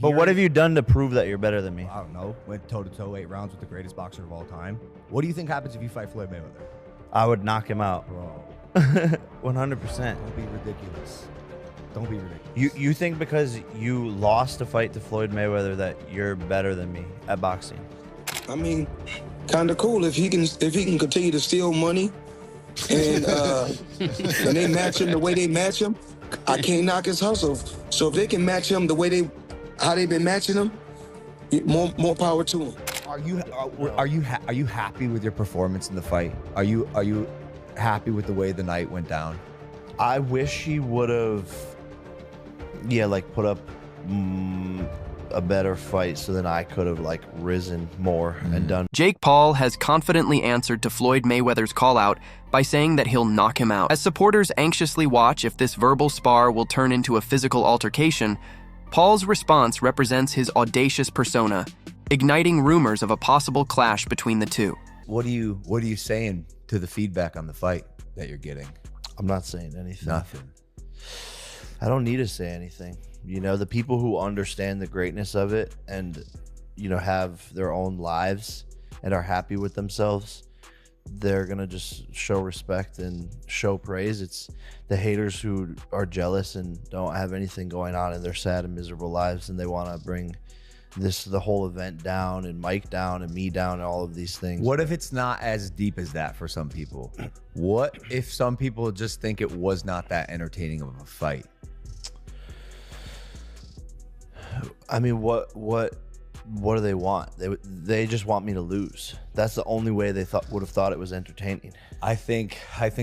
But what have you done to prove that you're better than me? I don't know. Went toe-to-toe 8 rounds with the greatest boxer of all time. What do you think happens if you fight Floyd Mayweather? I would knock him out. Bro. 100%. Don't be ridiculous. Don't be ridiculous. You think because you lost a fight to Floyd Mayweather that you're better than me at boxing? I mean, kind of cool if he can continue to steal money and they match him the way they match him. I can't knock his hustle. So if they can match him the way how they've been matching him, more power to him. Are you happy with your performance in the fight? Are you happy with the way the night went down? I wish he would have, put up a better fight so then I could have risen more and done. Jake Paul has confidently answered to Floyd Mayweather's call-out by saying that he'll knock him out. As supporters anxiously watch if this verbal spar will turn into a physical altercation, Paul's response represents his audacious persona, igniting rumors of a possible clash between the two. What are you saying to the feedback on the fight that you're getting? I'm not saying anything. Nothing. I don't need to say anything. The people who understand the greatness of it and, have their own lives and are happy with themselves, they're going to just show respect and show praise. It's the haters who are jealous and don't have anything going on in their sad and miserable lives, and they want to bring the whole event down and Mike down and me down and all of these things. What if it's not as deep as that for some people? What if some people just think it was not that entertaining of a fight? I mean, what do they want? They just want me to lose. That's the only way they would have thought it was entertaining. I think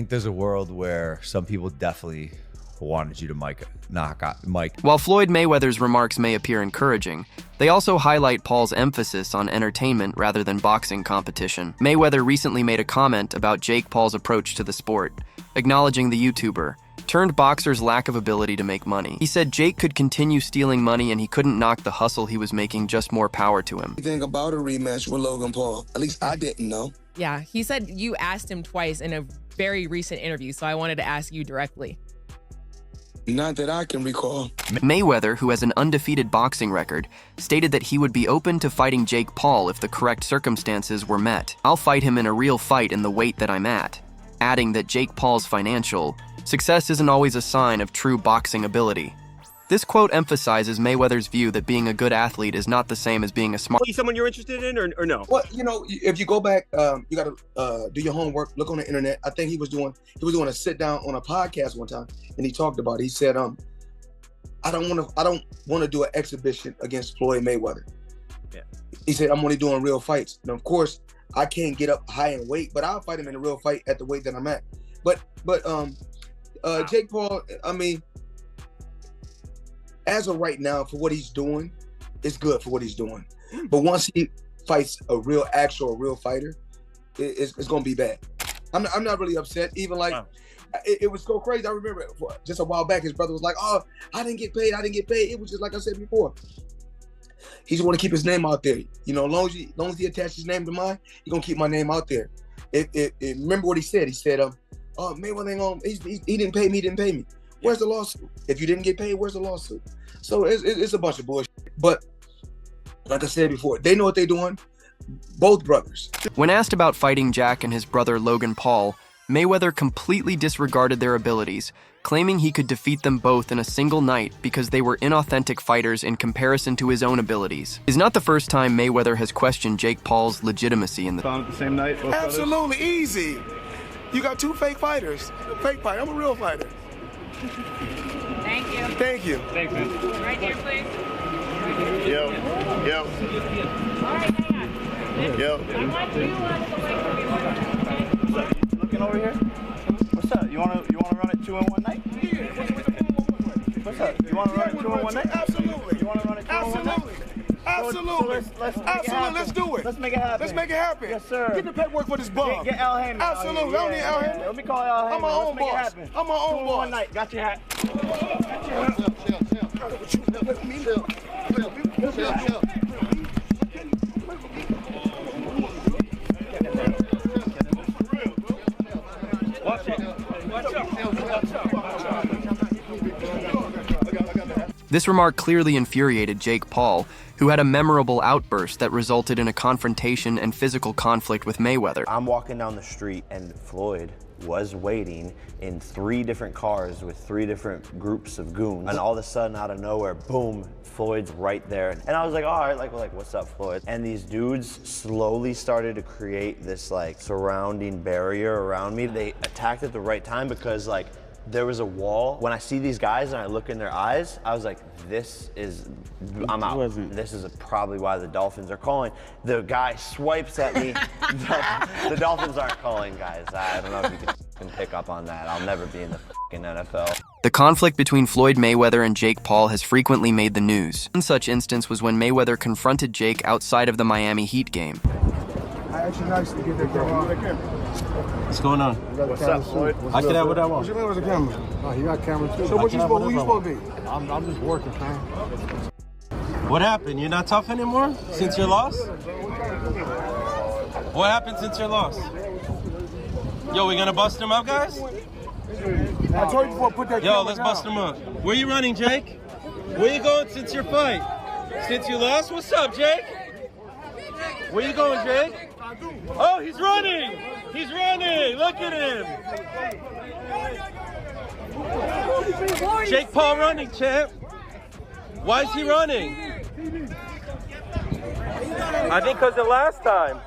there's a world where some people definitely wanted you to knock out Mike. While Floyd Mayweather's remarks may appear encouraging, they also highlight Paul's emphasis on entertainment rather than boxing competition. Mayweather recently made a comment about Jake Paul's approach to the sport, acknowledging the YouTuber turned boxer's lack of ability to make money. He said Jake could continue stealing money and he couldn't knock the hustle he was making, just more power to him. You think about a rematch with Logan Paul? At least I didn't know. Yeah, he said you asked him twice in a very recent interview, so I wanted to ask you directly. Not that I can recall. Mayweather, who has an undefeated boxing record, stated that he would be open to fighting Jake Paul if the correct circumstances were met. I'll fight him in a real fight in the weight that I'm at, adding that Jake Paul's financial success isn't always a sign of true boxing ability. This quote emphasizes Mayweather's view that being a good athlete is not the same as being a smart. Someone you're interested in or no? Well, if you go back, you got to do your homework, look on the internet. I think he was doing a sit down on a podcast one time, and he talked about it. He said, I don't want to do an exhibition against Floyd Mayweather. Yeah. He said, I'm only doing real fights. And of course, I can't get up high in weight, but I'll fight him in a real fight at the weight that I'm at. But Jake Paul, I mean, as of right now, for what he's doing, it's good for what he's doing. But once he fights a real fighter, it's going to be bad. I'm not really upset. Even it was so crazy. I remember just a while back, his brother was like, "Oh, I didn't get paid. It was just like I said before. He just want to keep his name out there. As long as he attaches his name to mine, he's gonna keep my name out there. Remember what he said? He said, "Oh, Mayweather ain't gonna. He didn't pay me. He didn't pay me. Where's the lawsuit? If you didn't get paid, where's the lawsuit?" So it's a bunch of bullshit. But like I said before, they know what they're doing. Both brothers. When asked about fighting Jack and his brother Logan Paul, Mayweather completely disregarded their abilities, claiming he could defeat them both in a single night because they were inauthentic fighters in comparison to his own abilities. It's not the first time Mayweather has questioned Jake Paul's legitimacy in the Found it the same night? Absolutely easy. You got two fake fighters. Fake fighter. I'm a real fighter. Thank you. Thank you. Thanks, man. Right here, please. Yo. All right, hang on. Yo. I want you to wait for me. What's up? Looking over here? What's up? You wanna run it 2 in one night? What's up? You wanna run it 2 in one night? Absolutely. You wanna run it 2 in one night? Absolutely. So let's Let's do it. Let's make it happen. Let's make it happen. Yes, sir. Get the paperwork for this bum. Get Al Heyman. Absolutely. I don't need Al Heyman. Let me call Al Heyman. I'm my own Let's make it boss. happen. I'm my own 2 in boss. one night. Got your hat. Watch it. Watch out. This remark clearly infuriated Jake Paul, who had a memorable outburst that resulted in a confrontation and physical conflict with Mayweather. I'm walking down the street and Floyd was waiting in 3 different cars with 3 different groups of goons. And all of a sudden, out of nowhere, boom, Floyd's right there. And I was like, all right, like what's up, Floyd? And these dudes slowly started to create this like surrounding barrier around me. They attacked at the right time because like there was a wall. When I see these guys and I look in their eyes, I was like, I'm out. This is probably why the Dolphins are calling. The guy swipes at me. The Dolphins aren't calling, guys. I don't know if you can pick up on that. I'll never be in the fucking NFL. The conflict between Floyd Mayweather and Jake Paul has frequently made the news. One such instance was when Mayweather confronted Jake outside of the Miami Heat game. What's going on? What's up, Floyd? I can have what I want. What you mean with the camera? Oh, he got camera too. So what you supposed to be? I'm just working, man. What happened? You're not tough anymore since your loss? What happened since your loss? Yo, we gonna bust him up, guys? I told you before, put that camera Yo, let's bust him up. Where you running, Jake? Where you going since your fight? Since you lost? What's up, Jake? Where you going, Jake? Oh, he's running! He's running! Look at him! Jake Paul running, champ. Why is he running? I think because the last time.